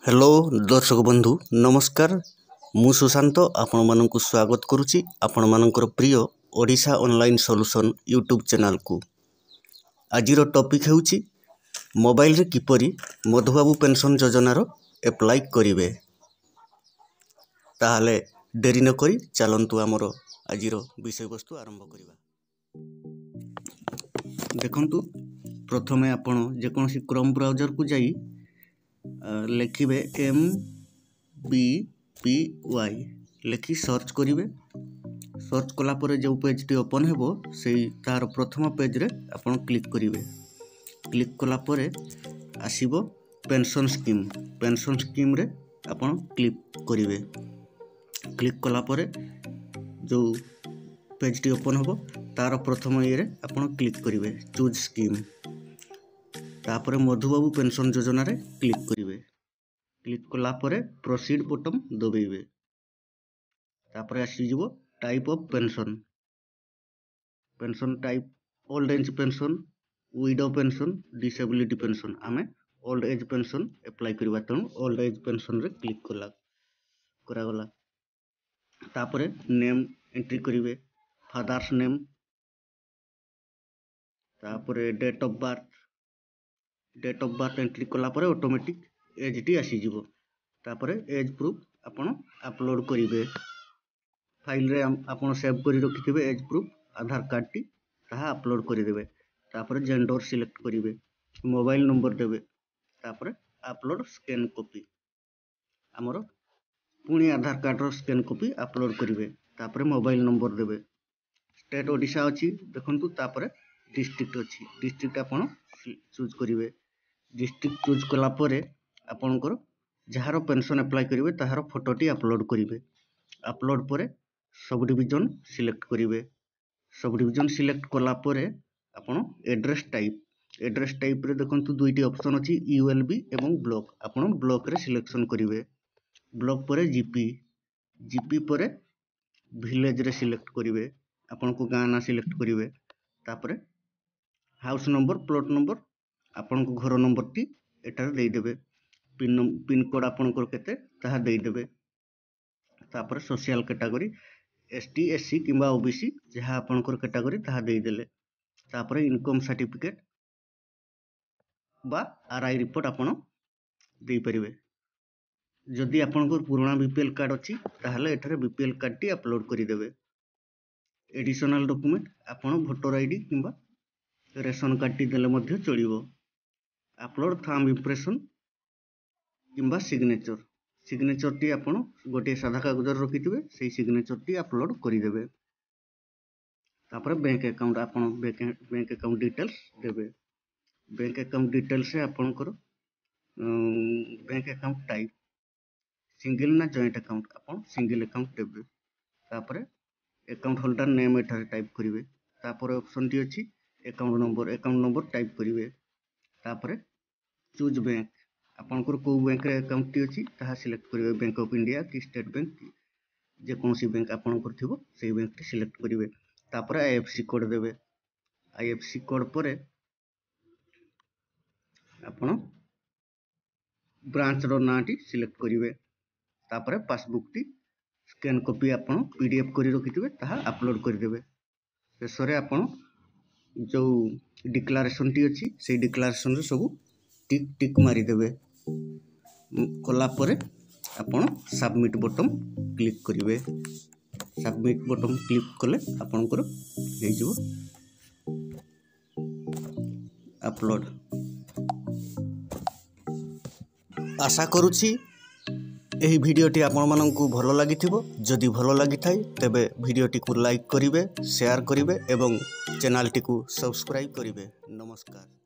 Hello दर्शक बंधु नमस्कार मु सुशांत आपण मानक स्वागत करुच्ची आपण मानकर प्रिय Odisha online solution YouTube channel को। आज टॉपिक हेउची मोबाइल रे किपरि मधुबाबू पेंशन योजनार एप्लाई करिवे। ताहले देरी न करी चलंतु आमर आज विषय वस्तु आरंभ करिवा। देखंतु प्रथमे आपण जेकोसी क्रोम ब्राउजर को जाई लिखिबे MBPY लिखि सर्च करिवे। सर्च कला परे जो पेज टी ओपन हेबो सेई तार प्रथम पेज रे आपण क्लिक करिवे। क्लिक कला परे आसीबो पेंशन स्कीम रे आपण क्लिक करिवे। क्लिक कला परे जो पेज टी ओपन हेबो तार प्रथम ये रे आपण क्लिक करिवे चूज स्कीम। तापर मधुबाबू पेंशन योजना रे क्लिक करिवे। क्लिक कला परे प्रोसीड बटन दबेइबे। तापर आसी जिवो type of pension type old age pension, window pension, disability pension. आमे ओल्ड एज पेंशन अप्लाई करबा तण ओल्ड एज पेंशन रे क्लिक करा गला। तापर नेम एंट्री करिवे फादर्स नेम। तापर डेट ऑफ बर्थ एंट्री कला परे ऑटोमेटिक एज टी आसी जिवो। तापर एज प्रूफ आपण अपलोड करिवे। फाइल रे आपण सेव करि रखिथिबे एज प्रूफ आधार कार्ड टी ताहा अपलोड करि देबे। तापर जेंडर सिलेक्ट करिवे, मोबाइल नंबर देबे। तापर अपलोड स्कैन कॉपी हमरो पुणी आधार कार्ड रो स्कैन कॉपी अपलोड करिवे। तापर मोबाइल नंबर देबे। स्टेट ओडिशा अछि देखंतु। तापर डिस्ट्रिक्ट अछि, डिस्ट्रिक्ट आपण चूज करिवे। डिस्ट्रिक्ट चूज कला परे आपनकर जहार पेंशन अप्लाई करिवे ताहार फोटो टी अपलोड करिवे। अपलोड परे सब डिवीजन सिलेक्ट करिवे। सब डिवीजन सिलेक्ट कला परे आपण एड्रेस टाइप रे देखंतु दुईटी ऑप्शन अछि यूएलबी एवं ब्लॉक। आपण ब्लॉक रे सिलेक्शन करिवे। ब्लॉक परे जीपी परे विलेज रे सिलेक्ट करिवे। आपण को गाना सिलेक्ट करिवे। तापरे हाउस नंबर, प्लॉट नंबर, आपण को घर नंबर टी एटार देई देबे। पिन कोड आपनकर केते ताहा देई देबे। तापर सोशल कैटेगरी एसटी एससी किंबा ओबीसी जहा आपनकर कैटेगरी ताहा देई देले। तापर इनकम सर्टिफिकेट बा आरआई रिपोर्ट आपण देई परिवे। जदि आपनकर पुराना बीपीएल कार्ड अछि ताहाले एठारे बीपीएल कार्ड टी अपलोड करि देबे। एडिशनल डॉक्यूमेंट आपण वोटर आईडी किंबा रेशन कार्ड टी देले मध्ये चलिबो। अपलोड थंब इंप्रेशन किंबा सिग्नेचर टी आपण गोटे सादा कागज रखिथिबे सेही सिग्नेचर टी अपलोड करि देबे। तापर बैंक अकाउंट आपण बैंक अकाउंट डिटेल्स देबे। बैंक अकाउंट डिटेल्स से आपनकर बैंक अकाउंट टाइप सिंगल ना जॉइंट अकाउंट आपण सिंगल अकाउंट देबे। तापर अकाउंट होल्डर नेम एठारे टाइप करिवे। तापर ऑप्शन टी अछि अकाउंट नंबर टाइप करिवे। तापर चूज बैंक आपनकर को बैंक रे अकाउंट टी अछि ताहा सिलेक्ट करिवे। बैंक ऑफ इंडिया कि स्टेट बैंक जे कोनसी बैंक आपनकर थिबो सेही बैंक टी सिलेक्ट करिवे। तापर आईएफएससी कोड देबे। आईएफएससी कोड परे आपण ब्रांच रो नाटी सिलेक्ट करिवे। तापर पासबुक टी स्कैन कॉपी आपण पीडीएफ करि रखिथिबे ताहा अपलोड करि देबे। शेषरे आपण जो डिक्लेरेशन टी अछि सेही डिक्लेरेशन रे सब टिक मारी देबे। कला परे आपण सबमिट बटन क्लिक करिवे। सबमिट बटन क्लिक कले आपनकर हे जिवो अपलोड। आशा करूछि एही भिडियोटी आपण माननकु भलो लागिथिबो। जदि भलो लागिथाय तेबे भिडियोटी को लाइक करिवे, शेयर करिवे एवं चैनल टी को सब्सक्राइब करिवे। नमस्कार।